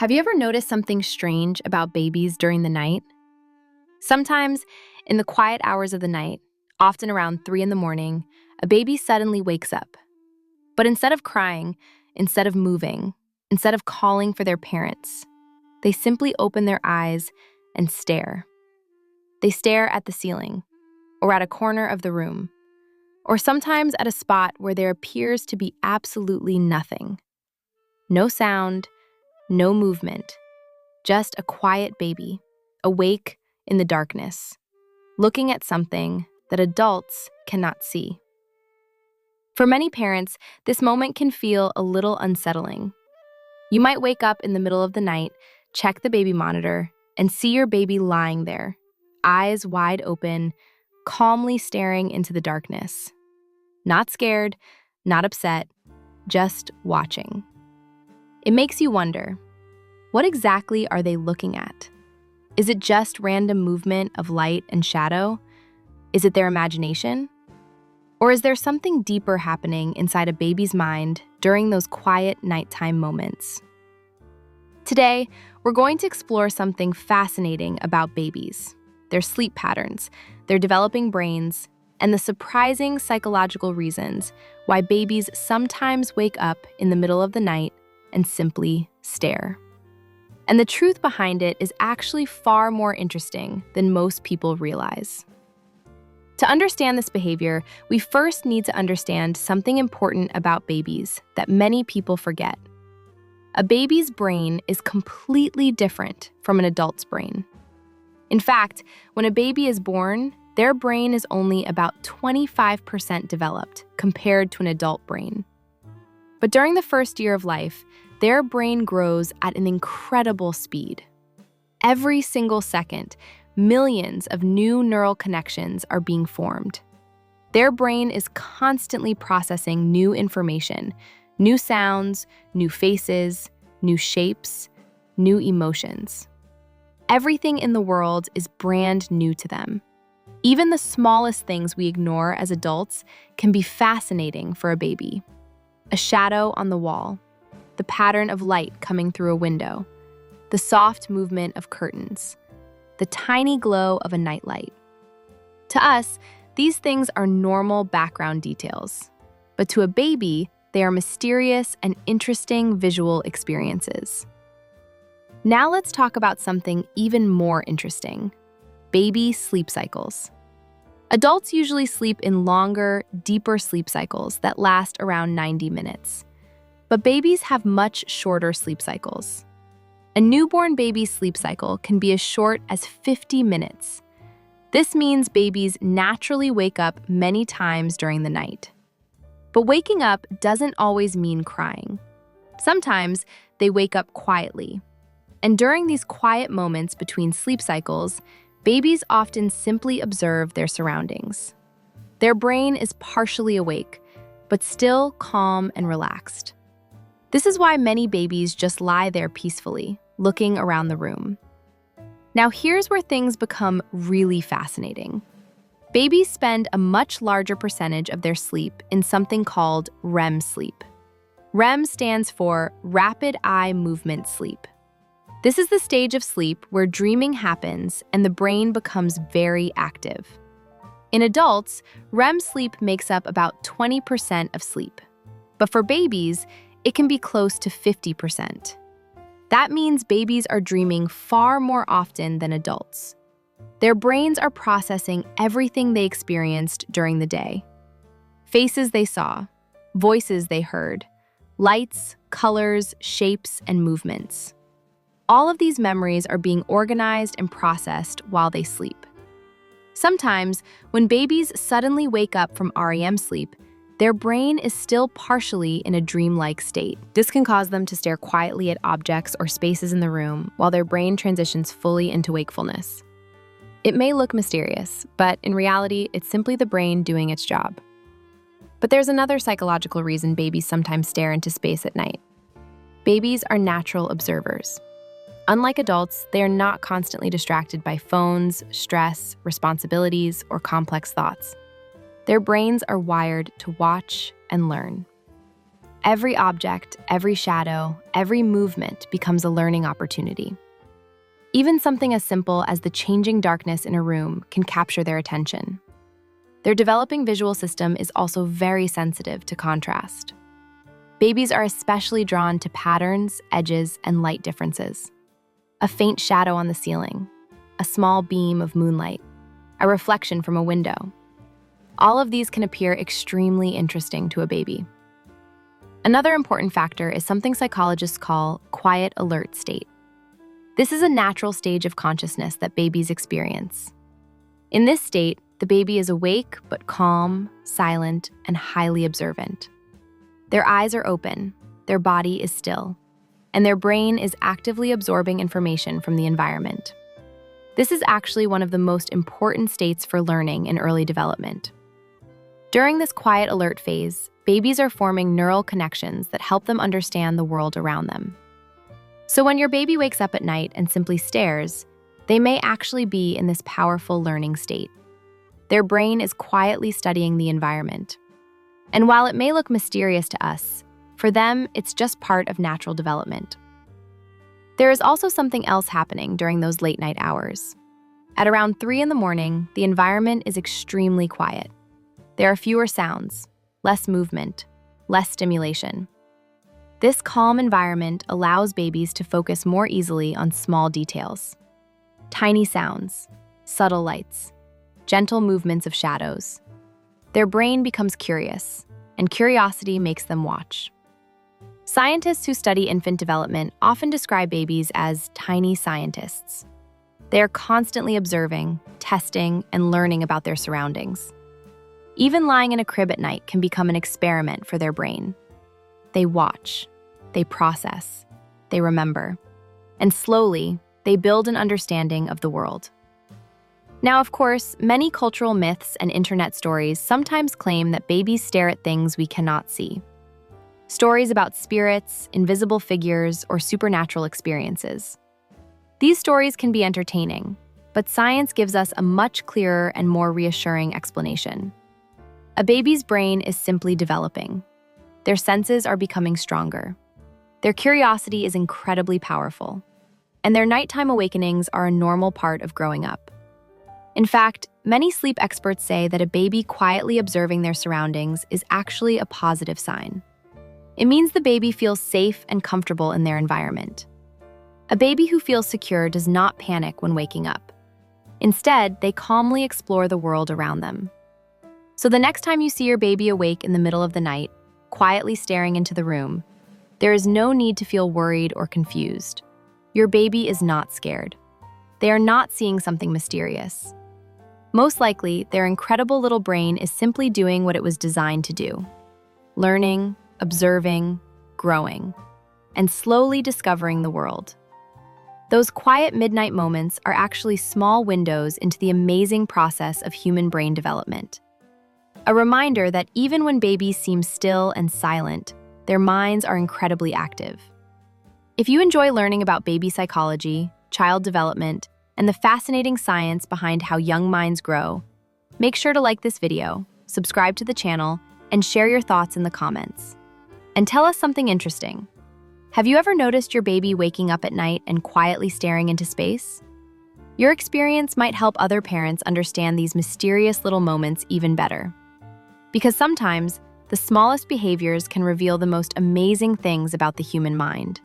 Have you ever noticed something strange about babies during the night? Sometimes, in the quiet hours of the night, often around 3 in the morning, a baby suddenly wakes up. But instead of crying, instead of moving, instead of calling for their parents, they simply open their eyes and stare. They stare at the ceiling, or at a corner of the room, or sometimes at a spot where there appears to be absolutely nothing. No sound, no movement, just a quiet baby, awake in the darkness, looking at something that adults cannot see. For many parents, this moment can feel a little unsettling. You might wake up in the middle of the night, check the baby monitor, and see your baby lying there, eyes wide open, calmly staring into the darkness. Not scared, not upset, just watching. It makes you wonder, what exactly are they looking at? Is it just random movement of light and shadow? Is it their imagination? Or is there something deeper happening inside a baby's mind during those quiet nighttime moments? Today, we're going to explore something fascinating about babies, their sleep patterns, their developing brains, and the surprising psychological reasons why babies sometimes wake up in the middle of the night and simply stare. And the truth behind it is actually far more interesting than most people realize. To understand this behavior, we first need to understand something important about babies that many people forget. A baby's brain is completely different from an adult's brain. In fact, when a baby is born, their brain is only about 25% developed compared to an adult brain. But during the first year of life, their brain grows at an incredible speed. Every single second, millions of new neural connections are being formed. Their brain is constantly processing new information, new sounds, new faces, new shapes, new emotions. Everything in the world is brand new to them. Even the smallest things we ignore as adults can be fascinating for a baby. A shadow on the wall, the pattern of light coming through a window, the soft movement of curtains, the tiny glow of a nightlight. To us, these things are normal background details, but to a baby, they are mysterious and interesting visual experiences. Now let's talk about something even more interesting: baby sleep cycles. Adults usually sleep in longer, deeper sleep cycles that last around 90 minutes. But babies have much shorter sleep cycles. A newborn baby's sleep cycle can be as short as 50 minutes. This means babies naturally wake up many times during the night. But waking up doesn't always mean crying. Sometimes they wake up quietly. And during these quiet moments between sleep cycles, babies often simply observe their surroundings. Their brain is partially awake, but still calm and relaxed. This is why many babies just lie there peacefully, looking around the room. Now here's where things become really fascinating. Babies spend a much larger percentage of their sleep in something called REM sleep. REM stands for Rapid Eye Movement Sleep. This is the stage of sleep where dreaming happens and the brain becomes very active. In adults, REM sleep makes up about 20% of sleep. But for babies, it can be close to 50%. That means babies are dreaming far more often than adults. Their brains are processing everything they experienced during the day. Faces they saw, voices they heard, lights, colors, shapes, and movements. All of these memories are being organized and processed while they sleep. Sometimes, when babies suddenly wake up from REM sleep, their brain is still partially in a dreamlike state. This can cause them to stare quietly at objects or spaces in the room while their brain transitions fully into wakefulness. It may look mysterious, but in reality, it's simply the brain doing its job. But there's another psychological reason babies sometimes stare into space at night. Babies are natural observers. Unlike adults, they are not constantly distracted by phones, stress, responsibilities, or complex thoughts. Their brains are wired to watch and learn. Every object, every shadow, every movement becomes a learning opportunity. Even something as simple as the changing darkness in a room can capture their attention. Their developing visual system is also very sensitive to contrast. Babies are especially drawn to patterns, edges, and light differences. A faint shadow on the ceiling, a small beam of moonlight, a reflection from a window. All of these can appear extremely interesting to a baby. Another important factor is something psychologists call quiet alert state. This is a natural stage of consciousness that babies experience. In this state, the baby is awake but calm, silent, and highly observant. Their eyes are open, their body is still, and their brain is actively absorbing information from the environment. This is actually one of the most important states for learning in early development. During this quiet alert phase, babies are forming neural connections that help them understand the world around them. So when your baby wakes up at night and simply stares, they may actually be in this powerful learning state. Their brain is quietly studying the environment. And while it may look mysterious to us, for them, it's just part of natural development. There is also something else happening during those late night hours. At around 3 in the morning, the environment is extremely quiet. There are fewer sounds, less movement, less stimulation. This calm environment allows babies to focus more easily on small details. Tiny sounds, subtle lights, gentle movements of shadows. Their brain becomes curious, and curiosity makes them watch. Scientists who study infant development often describe babies as tiny scientists. They are constantly observing, testing, and learning about their surroundings. Even lying in a crib at night can become an experiment for their brain. They watch, they process, they remember, and slowly, they build an understanding of the world. Now, of course, many cultural myths and internet stories sometimes claim that babies stare at things we cannot see. Stories about spirits, invisible figures, or supernatural experiences. These stories can be entertaining, but science gives us a much clearer and more reassuring explanation. A baby's brain is simply developing. Their senses are becoming stronger. Their curiosity is incredibly powerful, and their nighttime awakenings are a normal part of growing up. In fact, many sleep experts say that a baby quietly observing their surroundings is actually a positive sign. It means the baby feels safe and comfortable in their environment. A baby who feels secure does not panic when waking up. Instead, they calmly explore the world around them. So the next time you see your baby awake in the middle of the night, quietly staring into the room, there is no need to feel worried or confused. Your baby is not scared. They are not seeing something mysterious. Most likely, their incredible little brain is simply doing what it was designed to do: learning, observing, growing, and slowly discovering the world. Those quiet midnight moments are actually small windows into the amazing process of human brain development. A reminder that even when babies seem still and silent, their minds are incredibly active. If you enjoy learning about baby psychology, child development, and the fascinating science behind how young minds grow, make sure to like this video, subscribe to the channel, and share your thoughts in the comments. And tell us something interesting. Have you ever noticed your baby waking up at night and quietly staring into space? Your experience might help other parents understand these mysterious little moments even better. Because sometimes, the smallest behaviors can reveal the most amazing things about the human mind.